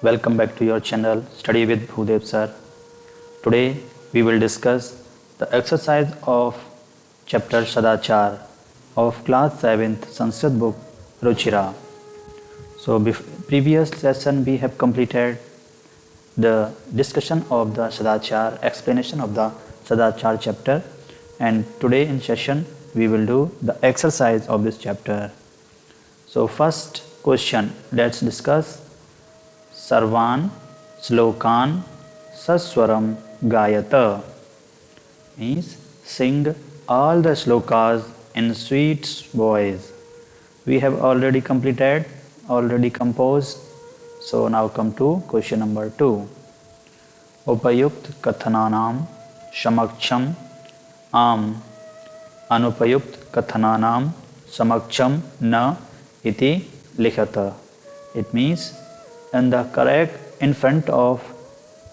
Welcome back to your channel Study with Bhudev sir. Today we will discuss the exercise of chapter Sadachar of class 7th Sanskrit book Ruchira. So previous session we have completed the discussion of the Sadachar, explanation of the Sadachar chapter, and today in session we will do the exercise of this chapter. So first question, let's discuss Sarvan Slokan Saswaram Gayata, means sing all the slokas in sweet voice. We have already completed, already composed. So now come to question number 2. Upayukt Kathananam Shamaksham Am Anupayukt Kathananam Samaksham Na Iti Likhata. It means in front of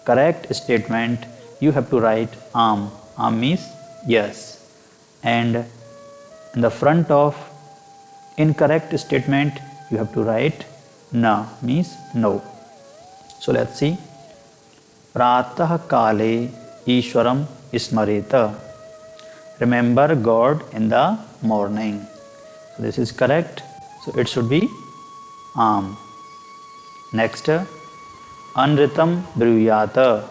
correct statement you have to write am. Am means yes. And in the front of incorrect statement you have to write na, means no. So let's see. Pratah kale Ishwaram Ismareta. Remember God in the morning. So this is correct. So it should be am. Next, Anritam Bruyata.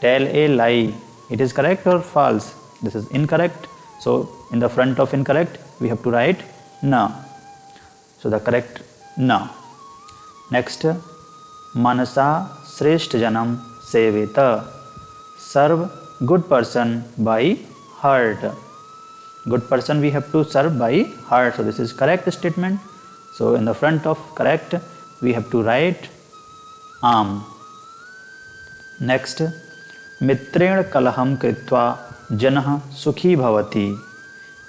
Tell a lie. It is correct or false? This is incorrect. So in the front of incorrect we have to write na. So the correct na. Next, Manasa Sreshth Janam Seveta. Serve good person by heart. Good person we have to serve by heart. So this is correct statement. So in the front of correct we have to write am. Next, Mitrena Kalaham Kritva Janah Sukhi Bhavati,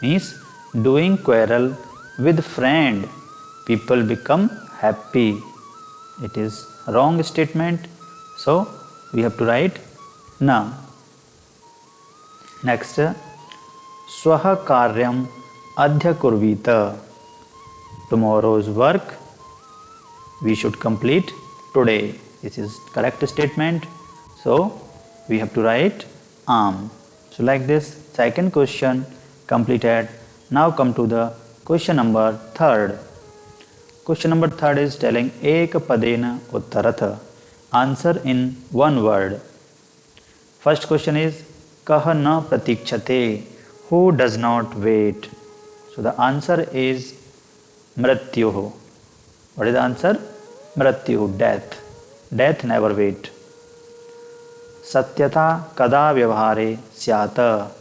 means doing quarrel with friend people become happy. It is wrong statement. So we have to write na. Next, Swaha Karyam Adhya Kurvita. Tomorrow's work we should complete today. This is correct statement. So we have to write am. So like this, second question completed. Now come to the question number 3rd. Question number 3rd is telling Ek Padena Uttaratha. Answer in one word. First question is Kah na pratikshate. Who does not wait? So the answer is Mrityuh. What is the answer? Mrityuh, death. Death never wait. Satyata kada vyavhare syata.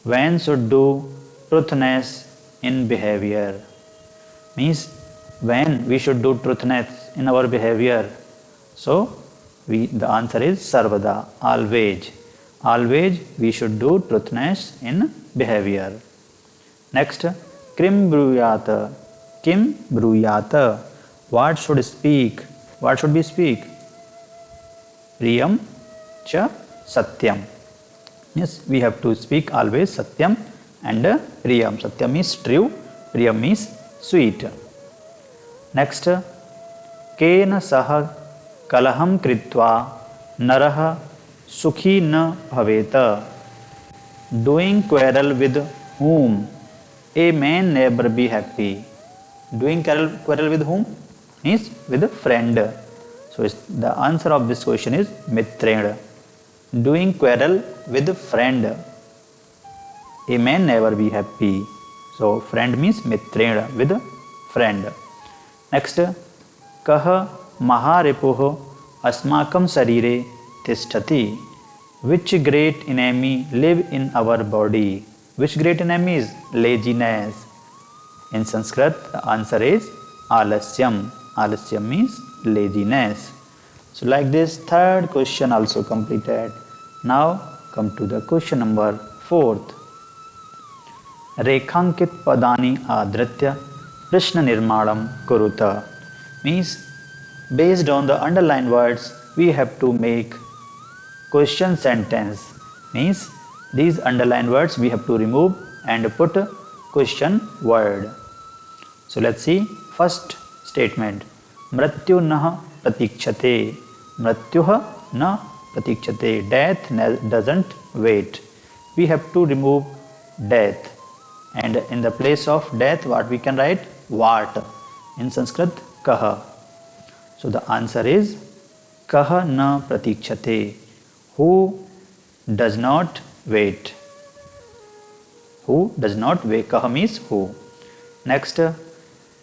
When should do truthness in behavior? Means when we should do truthness in our behavior. So the answer is sarvada, always. Always we should do truthness in behavior. Next, Krim bruyata. Kim bruyata. What should speak? What should we speak? Priyam cha satyam. Yes, we have to speak always satyam and priyam. Satyam means true, priyam means sweet. Next, kena saha kalaham kritva naraha sukhi na bhaveta. Doing quarrel with whom a man never be happy. Doing quarrel with whom? Means with a friend. So the answer of this question is Mitrena. Doing quarrel with a friend. A man never be happy. So friend means Mitrena, with a friend. Next, Kaha Maharipuh Asmakam Sarire Tishtati. Which great enemy live in our body? Which great enemy is laziness? In Sanskrit, the answer is Alasyam. Alasyam means laziness. So like this, third question also completed. Now come to the question number 4th. Rekhankit padani adritya prashna nirmanam kuruta. Means based on the underlined words we have to make question sentence. Means these underlined words we have to remove and put question word. So let's see. First statement, Mrityu nah pratikshate. Mrityuh na pratikshate. Death doesn't wait. We have to remove death. And in the place of death, what we can write? What. In Sanskrit, kaha. So the answer is kaha na pratikshate. Who does not wait. Who does not wait. Kaha means who. Next,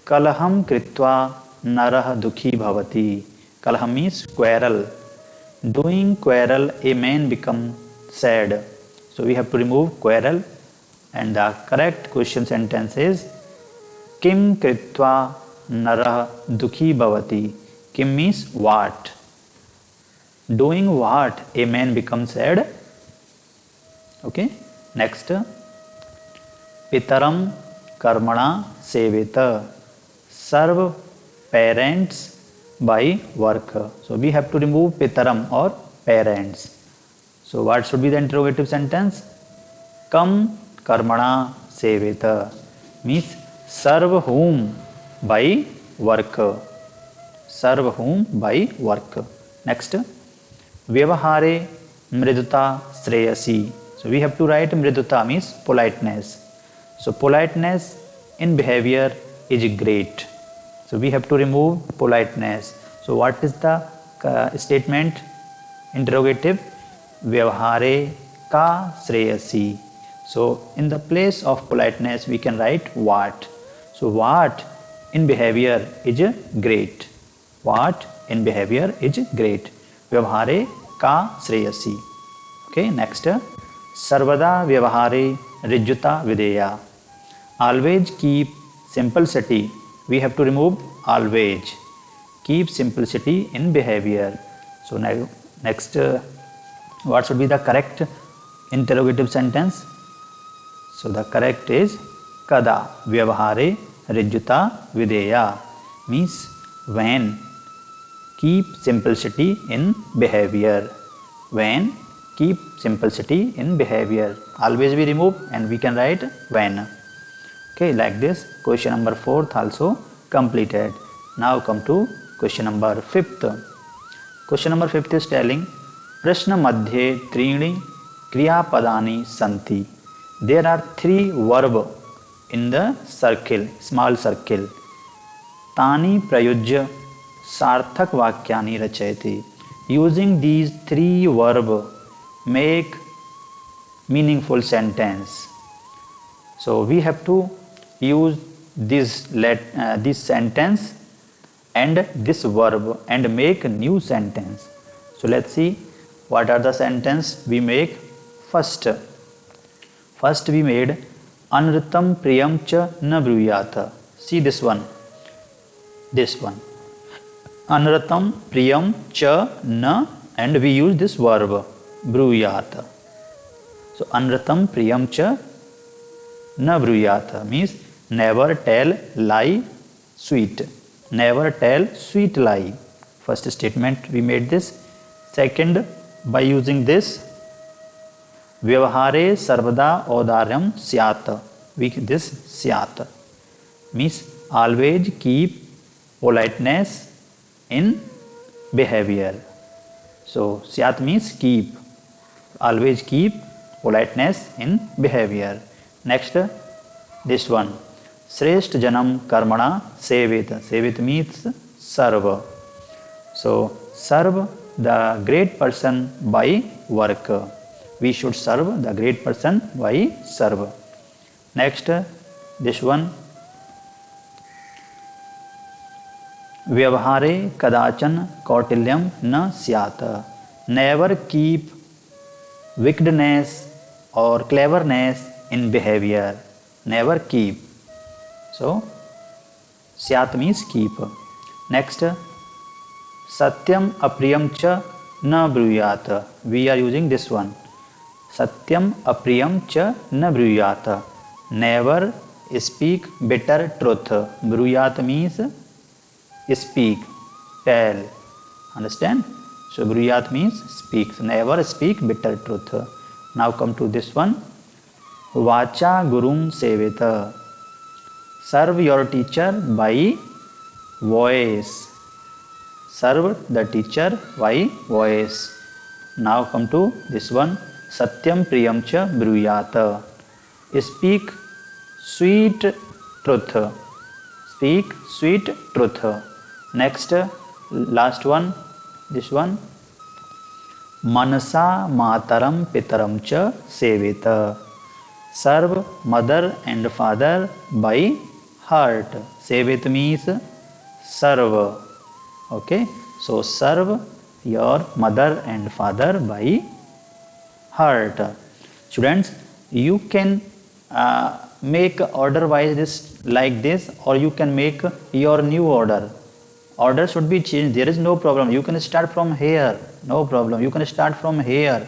kalaham kritva narah dukhi bhavati. Kalaham means quarrel. Doing quarrel, a man becomes sad. So we have to remove quarrel. And the correct question sentence is Kim kritva narah dukhi bhavati. Kim means what? Doing what a man becomes sad. Okay. Next, Pitaram karmana sevita. Serve parents by work. So we have to remove Pitaram or parents. So what should be the interrogative sentence? Kam karmana sevita means serve whom by work. Serve whom by work. Next, vyavahare mriduta shreyasi. So we have to write mriduta means politeness. So politeness in behavior is great. So we have to remove politeness. So what is the statement? Interrogative. Vyavahare ka shreyasi. So in the place of politeness we can write what. So what in behavior is great. What in behavior is great. Vyavahare ka shreyasi. Okay, next. Sarvada vyavahare rijjuta videya. Always keep simplicity. We have to remove always. Keep simplicity in behavior. So next, what should be the correct interrogative sentence? So the correct is kada vyavahare rijjuta videya means when. Keep simplicity in behavior. When keep simplicity in behavior. Always we remove and we can write when. Okay, like this question number 4th also completed. Now come to question number 5th. Question number 5th is telling Prashna madhye trini kriya padani santi. There are 3 verbs in the circle, small circle. Tani prayujya sarthak vakyani rachayati. Using these 3 verbs, make meaningful sentence. So we have to use this sentence and this verb and make a new sentence. So let's see what are the sentence we make. First we made Anritam priyam cha na bruyata. See this one. Anratam priyam cha na, and we use this verb bruyata. So anratam priyam cha na bruyata means never tell lie sweet. Never tell sweet lie. First statement we made this. Second, by using this vyavahare sarvada audaryam syat. This syat means always keep politeness in behavior. So syat means keep. Always keep politeness in behavior. Next, this one. Shrestha janam karmana sevita. Sevita means serve. So serve the great person by work. We should serve the great person by serve. Next, this one. Vyavahare kadachan kautilyam na syat. Never keep wickedness or cleverness in behavior. Never keep. So syat means keep. Next, satyam apriyam cha na bruyat. We are using this one. Satyam apriyam cha na bruyat. Never speak bitter truth. Bruyat means speak, tell. Understand? So bruyat means speak. Never speak bitter truth. Now come to this one. Vacha gurum sevita. Serve your teacher by voice. serve the teacher by voice. Now come to this one. Satyam priyam cha bruyat. Speak sweet truth. Speak sweet truth. Next, last one. This one. Manasa mataram pitaram cha sevita. Serve mother and father by heart. Sevit means serve. Okay, so serve your mother and father by heart. Students, you can make order wise this like this, or you can make your new order. Order should be changed. There is no problem. You can start from here. No problem. You can start from here.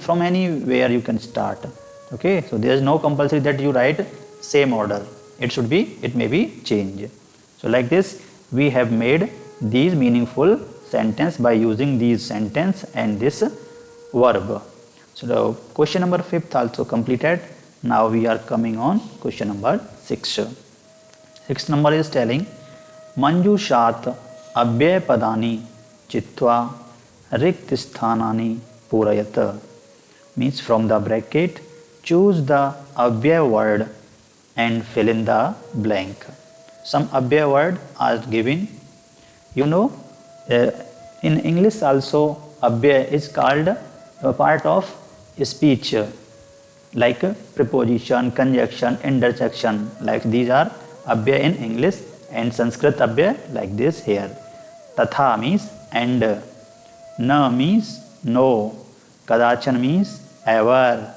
From anywhere you can start. Okay, so there is no compulsory that you write same order. It may be changed. So like this, we have made these meaningful sentence by using these sentence and this verb. So the question number 5th also completed. Now we are coming on question number 6. 6th number is telling Manjushat abhyay padani chitva rikt sthanani purayat. Means from the bracket, choose the abhyay word and fill in the blank. Some abhyay word are given. You know, in English also abhyay is called a part of speech, like preposition, conjunction, interjection. Like these are abhyay in English, and Sanskrit abhyay like this here. Tatha means and, na means no, kadachan means ever,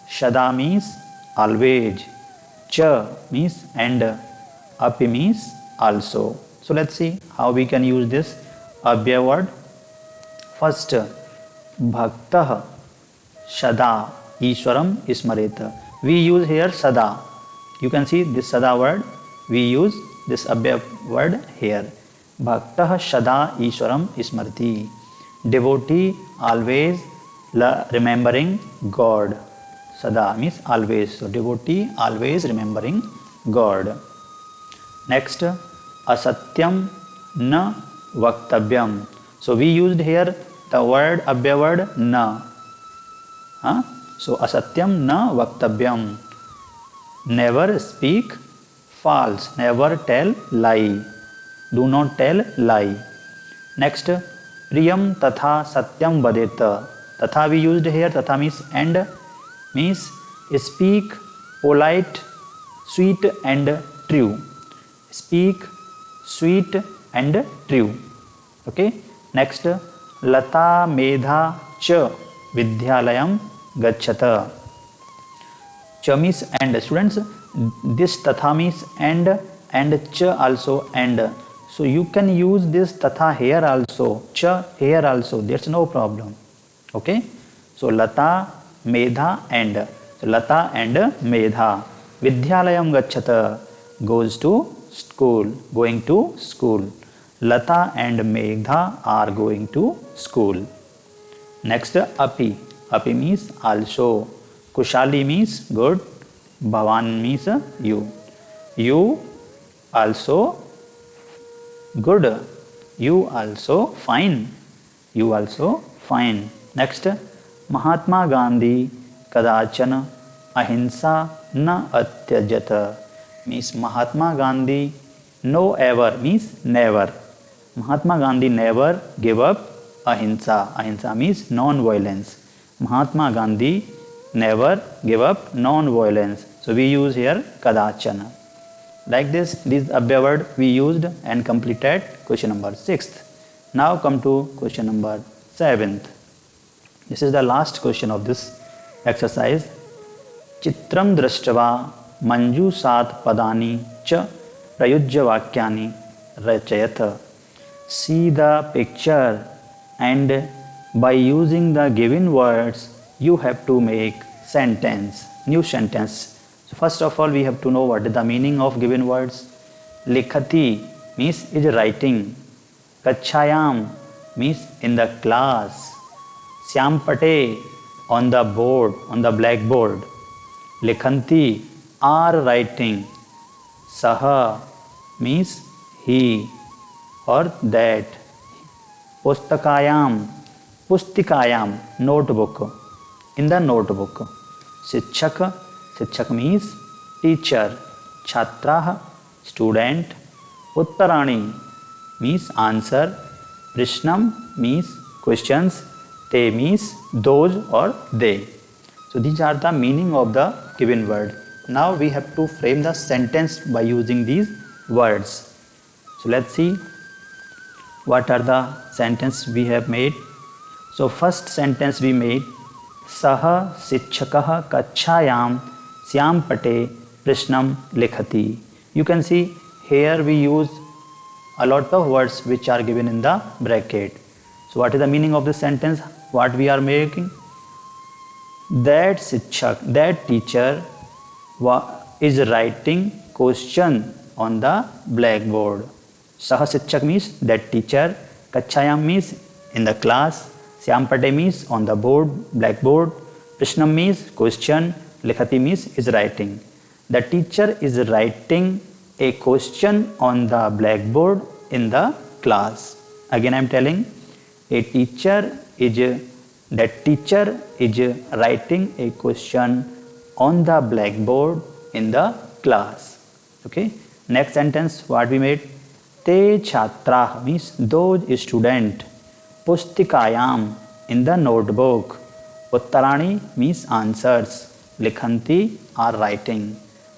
shada means always, cha means and, api means also. So let's see how we can use this abhyay word. First, bhaktah shada Ishwaram ismareta. We use here sada. You can see this sada word. We use this abhyay word here. Bhaktah shada Ishwaram ismarti. Devotee always remembering God. Sada means always. So devotee always remembering God. Next, asatyam na vaktavyam. So we used here the word abhyay word na. So asatyam na vaktavyam. Never speak false. Never tell lie. Do not tell lie. Next, priyam tatha satyam vadeta. Tatha we used here. Tatha means and, means speak polite, sweet and true. Speak sweet and true. Okay. Next, lata medha cha vidyalayam gacchata. Cha means and. Students, this tatha means and cha also and. So you can use this tatha here also, cha here also. There's no problem. Okay. So lata, medha and. So lata and medha. Vidyalayam gacchata, goes to school, going to school. Lata and medha are going to school. Next, api. Api means also. Kushali means good. Bhavan means you. You also good. You also fine. You also fine. Next, Mahatma Gandhi kadachana ahimsa na atyajata. Means Mahatma Gandhi no ever means never. Mahatma Gandhi never gave up ahimsa. Ahimsa means non-violence. Mahatma Gandhi never gave up non-violence. So we use here kadachana. Like this abhyay word we used and completed question number 6th. Now come to question number 7th. This is the last question of this exercise. Chitram drashtava manjusat padani cha prayujya vakyani rachayata. See the picture and by using the given words you have to make sentence, new sentence. So first of all we have to know what is the meaning of given words. Likhati means is writing. Kachayam means in the class. Syampate on the board, on the blackboard. Likhanti are writing. Saha means he or that. पुस्तकायाम, पुस्तिकायाम, notebook, in the notebook. शिक्षक, शिक्षक means teacher. छात्राः, student. उत्तराणि means answer. प्रश्नम means questions. They means those or they. So these are the meaning of the given word. Now we have to frame the sentence by using these words. So let's see what are the sentence we have made. So first sentence we made, सः शिक्षकः कक्षायां श्यामपटे प्रश्नं लिखति. You can see here we use a lot of words which are given in the bracket. So what is the meaning of this sentence? What we are making? That शिक्षक, that teacher is writing question on the blackboard. सह शिक्षक means that teacher, कक्षायाम means in the class, श्यामपटे means on the board, blackboard, प्रश्नम means question, लिखति means is writing. The teacher is writing a question on the blackboard in the class. Again I am telling, that teacher is writing a question on the blackboard in the class. Okay. Next sentence what we made, te chhatrah means those student, pustikayam in the notebook, uttarani means answers, likhanti are writing.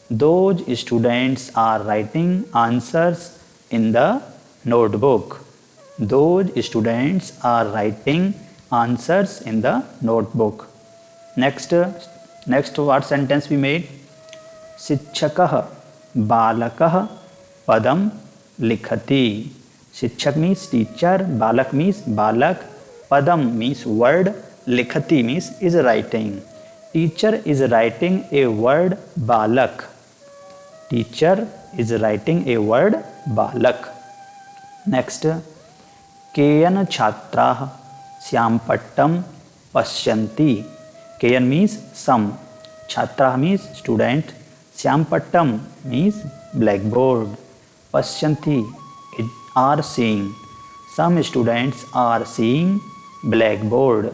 Those students are writing answers in the notebook. Those students are writing answers in the notebook. Next what sentence we made, शिक्षकः बालकः पदं लिखति. शिक्षक means teacher, balak means balak, padam means word, likhati means is writing. Teacher is writing a word balak. Teacher is writing a word balak. Next, केयन छात्राः श्यामपट्टं पश्यन्ति. केयन means some, छात्राः means student, श्यामपट्टम means blackboard, पश्यन्ति are seeing. Some students are seeing blackboard.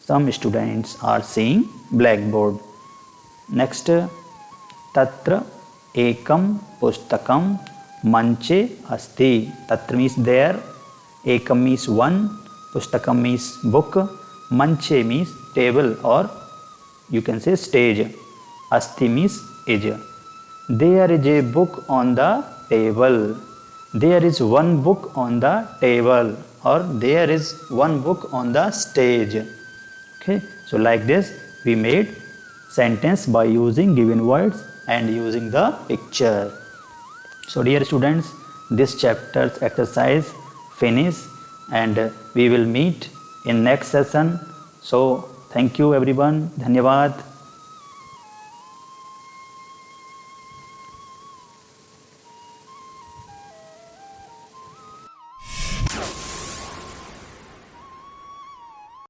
Some students are seeing blackboard. Next, तत्र एकं पुस्तकं मंचे अस्ति. तत्र means there, ekam means one, pustakam means book, manche means table or you can say stage, asti means is. There is a book on the table. There is one book on the table or there is one book on the stage. Okay, so like this we made sentence by using given words and using the picture. So dear students, this chapter's exercise finish and we will meet in next session. So thank you everyone. Dhanyavad.